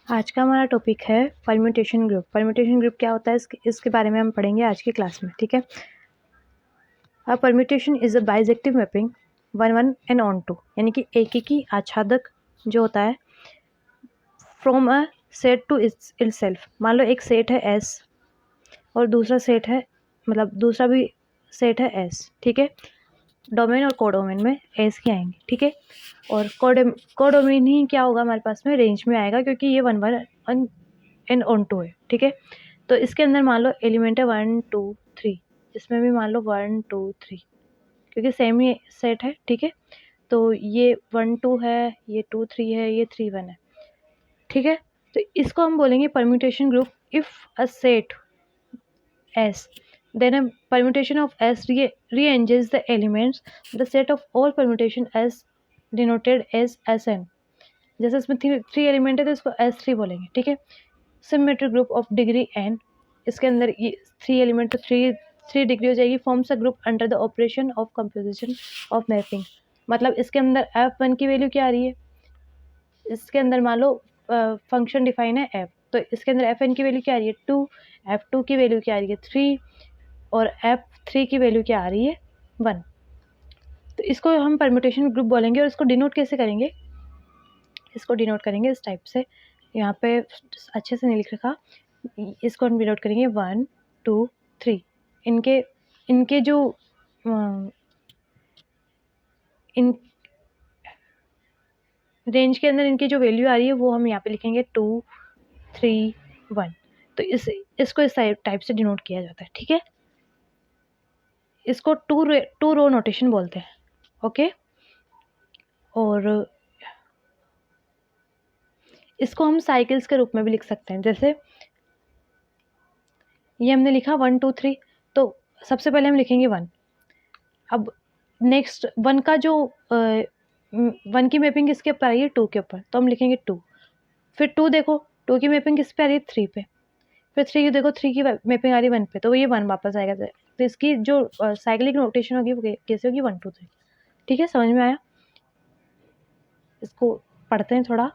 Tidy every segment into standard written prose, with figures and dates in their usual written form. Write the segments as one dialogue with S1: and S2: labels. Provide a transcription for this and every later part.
S1: आज का हमारा टॉपिक है परम्यूटेशन ग्रुप। परम्यूटेशन ग्रुप क्या होता है इसके बारे में हम पढ़ेंगे आज की क्लास में, ठीक है। A permutation is a bijective mapping one one and on to, यानी कि एक ही आच्छादक जो होता है from a set to itself. मान लो एक सेट है एस और दूसरा सेट है, मतलब दूसरा भी सेट है एस, ठीक है। डोमेन और कोडोमेन में एस ही आएंगे, ठीक है। और कोडोमेन ही क्या होगा हमारे पास में रेंज में आएगा, क्योंकि ये one one and on to है, ठीक है। तो इसके अंदर मान लो एलिमेंट है 1 2 3, इसमें भी मान लो 1 2 3, क्योंकि सेम ही सेट है, ठीक है। तो ये 1 2 है, ये 2 3 है, ये 3 1 है, ठीक है। तो इसको हम बोलेंगे permutation group if a set S, then a permutation of S rearranges the elements. The set of all permutation S denoted as Sn. जैसे इसमें थ्री एलिमेंट है तो इसको S3 बोलेंगे, ठीक है। Symmetric group of degree n, इसके अंदर ये थ्री एलिमेंट तो थ्री डिग्री हो जाएगी। Forms a group under the operation of composition of mapping. मतलब इसके अंदर F1 की वैल्यू क्या आ रही है, इसके अंदर मान लो फंक्शन डिफाइन है f, तो इसके अंदर Fn की वैल्यू क्या आ रही है 2, F2 की वैल्यू क्या आ रही है 3 और F3 की वैल्यू क्या आ रही है 1। तो इसको हम परम्यूटेशन ग्रुप बोलेंगे। और इसको डिनोट कैसे करेंगे, इसको डिनोट करेंगे इस टाइप से, यहाँ पे अच्छे से नहीं लिख रखा, इसको हम डिनोट करेंगे 1 2 3। इनके इनके जो इन रेंज के अंदर इनकी जो वैल्यू आ रही है वो हम यहाँ पे लिखेंगे 2 3 1। तो इसको इस टाइप से डिनोट किया जाता है, ठीक है। इसको टू रो नोटेशन बोलते हैं, ओके। और इसको हम साइकिल्स के रूप में भी लिख सकते हैं। जैसे ये हमने लिखा 1 2 3, तो सबसे पहले हम लिखेंगे 1। अब नेक्स्ट 1 का जो 1 की मैपिंग किसके ऊपर आई है 2 के ऊपर, तो हम लिखेंगे 2। फिर 2 देखो 2 की मैपिंग किस पे आ रही है 3 पे, फिर 3 देखो 3 की मैपिंग आ रही है 1 पे, तो ये 1 वापस आएगा। तो इसकी जो साइक्लिक नोटेशन होगी वो कैसे होगी 1 2 3, ठीक है। समझ में आया? इसको पढ़ते हैं थोड़ा।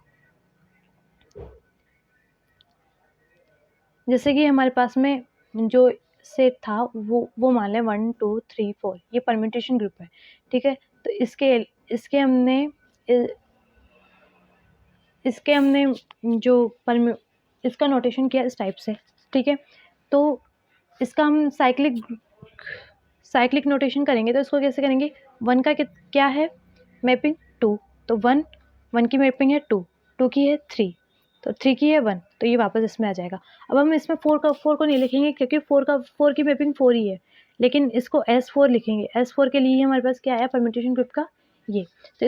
S1: जैसे कि हमारे पास में जो सेट था वो मान लें 1 2 3 4, ये परम्यूटेशन ग्रुप है, ठीक है। तो इसके हमने जो इसका नोटेशन किया इस टाइप से, ठीक है। तो इसका हम साइक्लिक नोटेशन करेंगे, तो इसको कैसे करेंगे, 1 का क्या है मैपिंग 2, तो 1 की मैपिंग है 2, 2 की है 3, तो 3 की है 1, तो ये वापस इसमें आ जाएगा। अब हम इसमें 4 को नहीं लिखेंगे, क्योंकि 4 की मैपिंग 4 ही है, लेकिन इसको S4 लिखेंगे। S4 के लिए हमारे पास क्या है परम्यूटेशन ग्रुप का ये, तो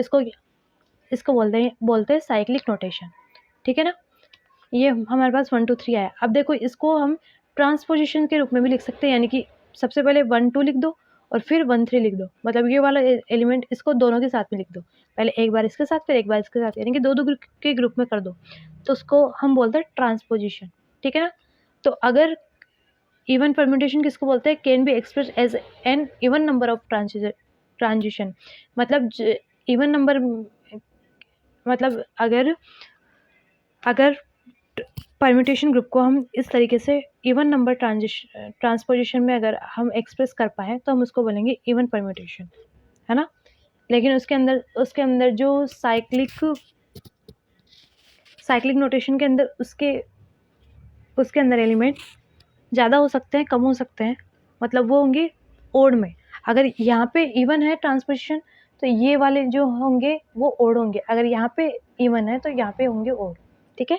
S1: इसको बोलते हैं साइक्लिक नोटेशन, ठीक है ना। ये हमारे पास 1 2 3 आया। अब देखो इसको हम ट्रांसपोजिशन के रूप में भी लिख सकते हैं, यानी कि सबसे पहले 1 2 लिख दो और फिर 1 3 लिख दो। मतलब ये वाला एलिमेंट इसको दोनों के साथ में लिख दो, पहले एक बार इसके साथ फिर एक बार इसके साथ, यानी कि दो ग्रुप के ग्रुप में कर दो, तो उसको हम बोलते हैं ट्रांसपोजिशन, ठीक है ना। तो अगर इवन परम्यूटेशन किसको बोलते हैं, can be express as an even number of transition. मतलब इवन नंबर, मतलब अगर परम्यूटेशन ग्रुप को हम इस तरीके से इवन नंबर ट्रांसपोजिशन में अगर हम एक्सप्रेस कर पाए तो हम उसको बोलेंगे इवन परम्यूटेशन, है ना। लेकिन उसके अंदर जो साइक्लिक नोटेशन के अंदर उसके अंदर एलिमेंट ज़्यादा हो सकते हैं, कम हो सकते हैं, मतलब वो होंगे ओड में। अगर यहाँ पे इवन है ट्रांसपोजिशन तो ये वाले जो होंगे वो ओड होंगे, अगर यहाँ पे इवन है तो यहाँ पे होंगे ओड, ठीक है।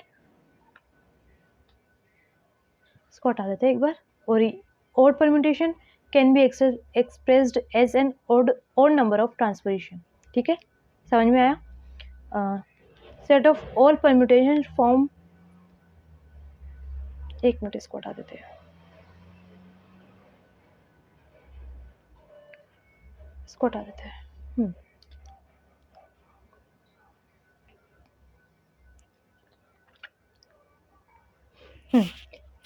S1: इसको हटा देते हैं एक बार। और odd permutation can be expressed as an odd number of transposition, ठीक है। समझ में आया? Set of all permutation form, एक मिनट इसको हटा देते हैं, इसको हटा देते हैं।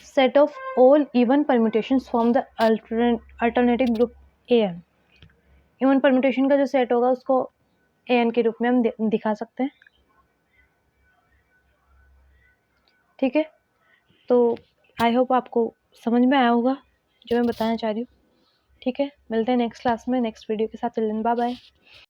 S1: Set of all even permutations form the alternative group AN। Even permutation का जो सेट होगा उसको AN के रूप में हम दिखा सकते हैं। ठीक है, तो आई होप आपको समझ में आया होगा जो मैं बताना चाह रही हूँ। ठीक है, मिलते हैं नेक्स्ट क्लास में नेक्स्ट वीडियो के साथ। Till then bye bye.